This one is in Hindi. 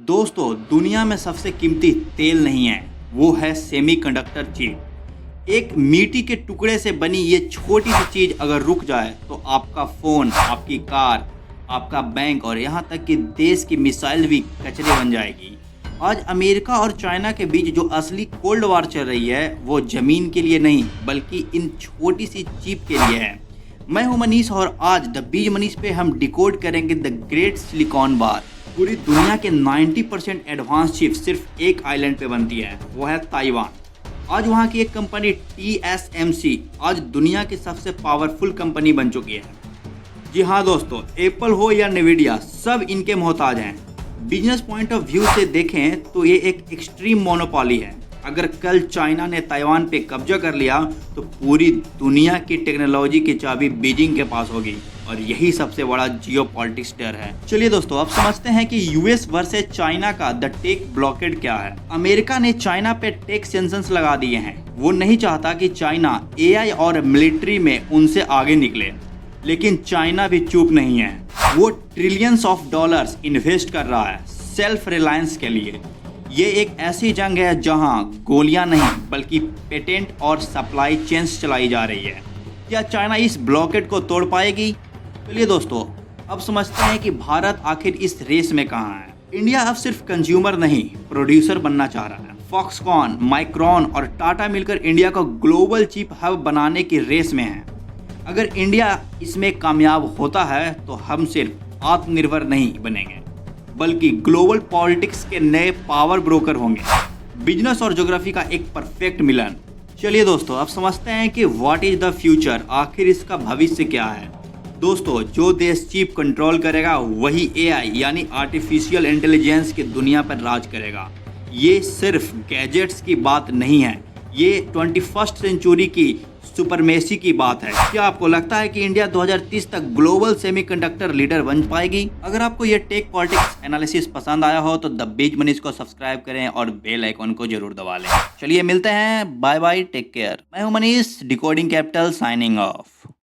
दोस्तों, दुनिया में सबसे कीमती तेल नहीं है, वो है सेमीकंडक्टर चिप। एक मिट्टी के टुकड़े से बनी ये छोटी सी चीज अगर रुक जाए तो आपका फोन, आपकी कार, आपका बैंक और यहाँ तक कि देश की मिसाइल भी कचरे बन जाएगी। आज अमेरिका और चाइना के बीच जो असली कोल्ड वार चल रही है वो जमीन के लिए नहीं बल्कि इन छोटी सी चिप के लिए है। मैं हूं मनीष और आज द बीज मनीष पे हम डिकोड करेंगे द ग्रेट सिलिकॉन वार। पूरी दुनिया के 90% एडवांस चिप सिर्फ एक आइलैंड पे बनती है, वो है ताइवान। आज वहाँ की एक कंपनी TSMC आज दुनिया की सबसे पावरफुल कंपनी बन चुकी है। जी हाँ दोस्तों, एप्पल हो या नेविडिया, सब इनके मोहताज हैं। बिजनेस पॉइंट ऑफ व्यू से देखें तो ये एक एक्सट्रीम मोनोपोली है। अगर कल चाइना ने ताइवान पे कब्जा कर लिया तो पूरी दुनिया की टेक्नोलॉजी की चाबी बीजिंग के पास होगी और यही सबसे बड़ा जियोपॉलिटिक्स डर है। चलिए दोस्तों, अब समझते हैं कि यूएस वर्सेस चाइना का द टेक ब्लॉकेड क्या है। अमेरिका ने चाइना पे टेक सेंक्शंस लगा दिए हैं। वो नहीं चाहता कि चाइना AI और मिलिट्री में उनसे आगे निकले, लेकिन चाइना भी चुप नहीं है। वो ट्रिलियंस ऑफ डॉलर्स इन्वेस्ट कर रहा है सेल्फ रिलायंस के लिए। ये एक ऐसी जंग है जहां गोलियां नहीं बल्कि पेटेंट और सप्लाई चेन्स चलाई जा रही है। क्या चाइना इस ब्लॉकेड को तोड़ पाएगी? चलिए दोस्तों, अब समझते हैं कि भारत आखिर इस रेस में कहाँ है। इंडिया अब सिर्फ कंज्यूमर नहीं, प्रोड्यूसर बनना चाह रहा है। फॉक्सकॉन, माइक्रॉन और टाटा मिलकर इंडिया को ग्लोबल चिप हब बनाने की रेस में है। अगर इंडिया इसमें कामयाब होता है तो हम सिर्फ आत्मनिर्भर नहीं बनेंगे बल्कि ग्लोबल पॉलिटिक्स के नए पावर ब्रोकर होंगे। बिजनेस और ज्योग्राफी का एक परफेक्ट मिलन। चलिए दोस्तों, अब समझते हैं कि व्हाट इज द फ्यूचर, आखिर इसका भविष्य क्या है। दोस्तों, जो देश चिप कंट्रोल करेगा वही AI यानी आर्टिफिशियल इंटेलिजेंस की दुनिया पर राज करेगा। ये सिर्फ गैजेट्स की बात नहीं है, ये 21st सेंचुरी की सुपरमेसी की बात है। क्या आपको लगता है कि इंडिया 2030 तक ग्लोबल सेमीकंडक्टर लीडर बन पाएगी? अगर आपको ये टेक पॉलिटिक्स एनालिसिस पसंद आया हो तो द बीज मनीष को सब्सक्राइब करें और बेल आइकन को जरूर दबा लें। चलिए मिलते हैं, बाय बाय, टेक केयर। मैं हूं Manish, decoding capital, signing of.